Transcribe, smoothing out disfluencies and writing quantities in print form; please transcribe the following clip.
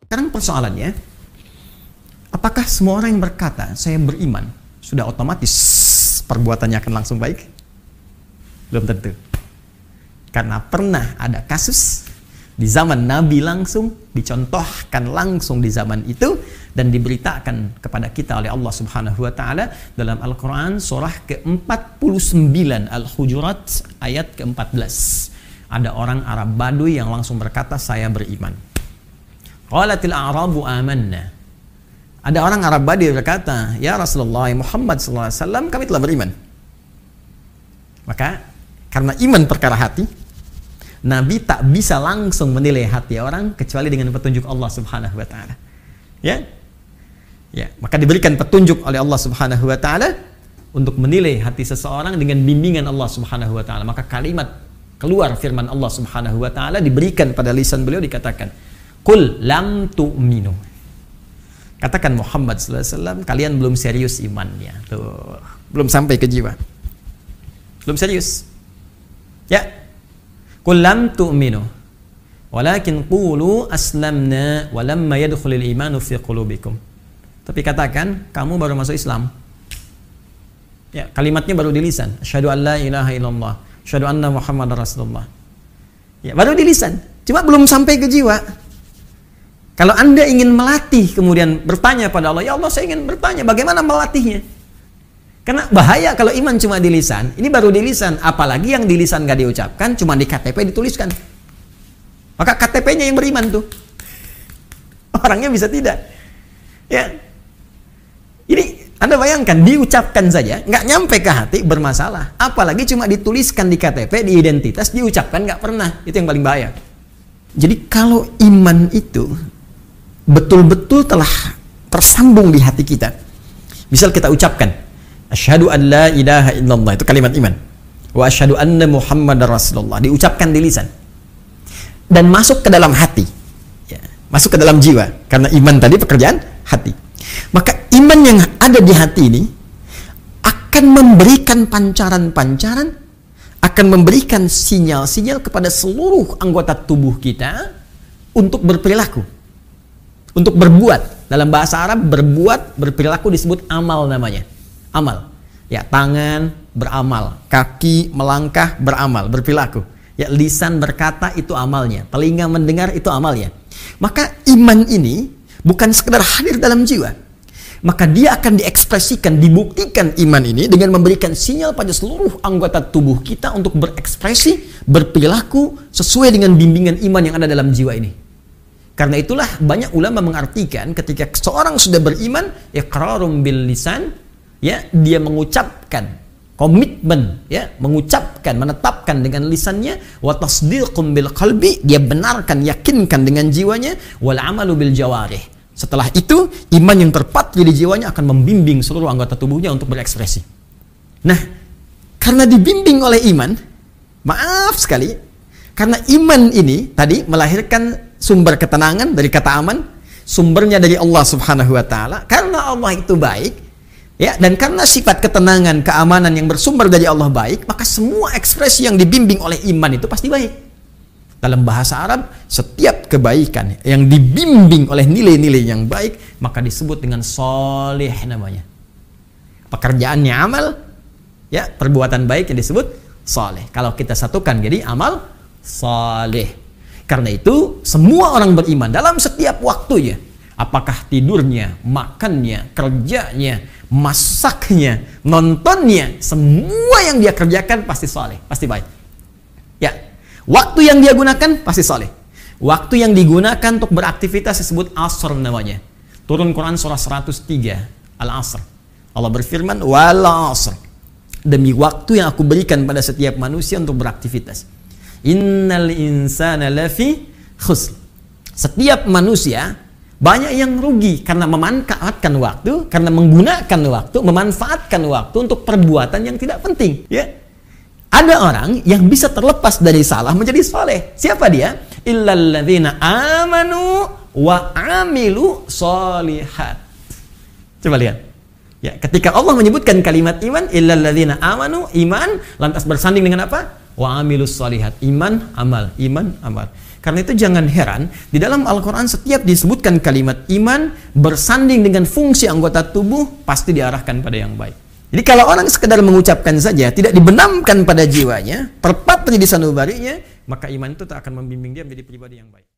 Sekarang persoalannya, apakah semua orang yang berkata saya beriman sudah otomatis perbuatannya akan langsung baik? Belum tentu. Karena pernah ada kasus di zaman Nabi langsung, dicontohkan langsung di zaman itu, dan diberitakan kepada kita oleh Allah Subhanahu wa Ta'ala dalam Al-Quran surah ke-49 Al-Hujurat ayat ke-14. Ada orang Arab Baduy yang langsung berkata saya beriman. Qalatil a'rabu amanna. Ada orang Arab Baduy berkata, ya Rasulullah Muhammad SAW, kami telah beriman. Maka karena iman perkara hati, Nabi tak bisa langsung menilai hati orang kecuali dengan petunjuk Allah Subhanahu wa Ta'ala. Ya, maka diberikan petunjuk oleh Allah Subhanahu wa Ta'ala untuk menilai hati seseorang dengan bimbingan Allah Subhanahu wa Ta'ala. Maka kalimat keluar firman Allah Subhanahu wa Ta'ala diberikan pada lisan beliau, dikatakan, "Qul lam tu'minu." Katakan Muhammad sallallahu alaihi wasallam, kalian belum serius imannya. Tuh, belum sampai ke jiwa. Belum serius. Ya. Qul lam tu'minu walakin qulu aslamna walamma yadkhulul imanu fi qulubikum. Tapi katakan kamu baru masuk Islam. Ya, kalimatnya baru di lisan. Asyhadu an la ilaha illallah, asyhadu anna Muhammadar Rasulullah. Ya, baru di lisan, cuma belum sampai ke jiwa. Kalau Anda ingin melatih kemudian bertanya pada Allah, ya Allah saya ingin bertanya, bagaimana melatihnya? Karena bahaya kalau iman cuma di lisan, ini baru di lisan, apalagi yang di lisan gak diucapkan, cuma di KTP dituliskan. Maka KTP-nya yang beriman tuh. Orangnya bisa tidak. Ya. Ini Anda bayangkan, diucapkan saja, nggak nyampe ke hati, bermasalah. Apalagi cuma dituliskan di KTP, di identitas, diucapkan nggak pernah. Itu yang paling bahaya. Jadi kalau iman itu betul-betul telah tersambung di hati kita, misal kita ucapkan asyhadu an la ilaha illallah, itu kalimat iman, wa asyhadu anna Muhammadar Rasulullah, diucapkan di lisan dan masuk ke dalam hati, ya, masuk ke dalam jiwa, karena iman tadi pekerjaan hati. Maka iman yang ada di hati ini akan memberikan pancaran-pancaran, akan memberikan sinyal-sinyal kepada seluruh anggota tubuh kita untuk berperilaku, untuk berbuat. Dalam bahasa Arab, berbuat, berperilaku disebut amal namanya. Amal. Ya, tangan beramal, kaki melangkah beramal, berperilaku. Ya, lisan berkata itu amalnya, telinga mendengar itu amalnya. Maka iman ini bukan sekedar hadir dalam jiwa. Maka dia akan diekspresikan, dibuktikan iman ini dengan memberikan sinyal pada seluruh anggota tubuh kita untuk berekspresi, berperilaku sesuai dengan bimbingan iman yang ada dalam jiwa ini. Karena itulah banyak ulama mengartikan ketika seorang sudah beriman, iqrarum bil lisan, ya, dia mengucapkan komitmen, ya, mengucapkan, menetapkan dengan lisannya, wa tasdiqum bil qalbi, dia benarkan, yakinkan dengan jiwanya, wal amalu bil jawarih. Setelah itu, iman yang terpatri di jiwanya akan membimbing seluruh anggota tubuhnya untuk berekspresi. Nah, karena dibimbing oleh iman, maaf sekali, karena iman ini tadi melahirkan sumber ketenangan dari kata aman, sumbernya dari Allah Subhanahu wa Ta'ala. Karena Allah itu baik, ya, dan karena sifat ketenangan, keamanan yang bersumber dari Allah baik, maka semua ekspresi yang dibimbing oleh iman itu pasti baik. Dalam bahasa Arab, setiap kebaikan yang dibimbing oleh nilai-nilai yang baik, maka disebut dengan soleh namanya. Pekerjaannya amal, ya, perbuatan baik yang disebut soleh. Kalau kita satukan jadi amal soleh. Karena itu, semua orang beriman dalam setiap waktunya, apakah tidurnya, makannya, kerjanya, masaknya, nontonnya, semua yang dia kerjakan pasti soleh, pasti baik. Ya, waktu yang dia gunakan pasti soleh. Waktu yang digunakan untuk beraktivitas disebut asr namanya. Turun Quran surah 103 Al-Asr. Allah berfirman, wal asr, demi waktu yang aku berikan pada setiap manusia untuk beraktivitas. Innal insana lafi khusr. Setiap manusia banyak yang rugi karena memanfaatkan waktu, karena menggunakan waktu, memanfaatkan waktu untuk perbuatan yang tidak penting. Ya, ada orang yang bisa terlepas dari salah menjadi soleh. Siapa dia? Illalladzina amanu wa amilu solihat. Coba lihat. Ya, ketika Allah menyebutkan kalimat iman, illalladzina amanu, iman, lantas bersanding dengan apa? Wa amilus solihat, iman, amal, iman, amal. Karena itu jangan heran, di dalam Al-Quran setiap disebutkan kalimat iman bersanding dengan fungsi anggota tubuh, pasti diarahkan pada yang baik. Jadi kalau orang sekedar mengucapkan saja, tidak dibenamkan pada jiwanya, terpatri di sanubarinya, maka iman itu tak akan membimbing dia menjadi pribadi yang baik.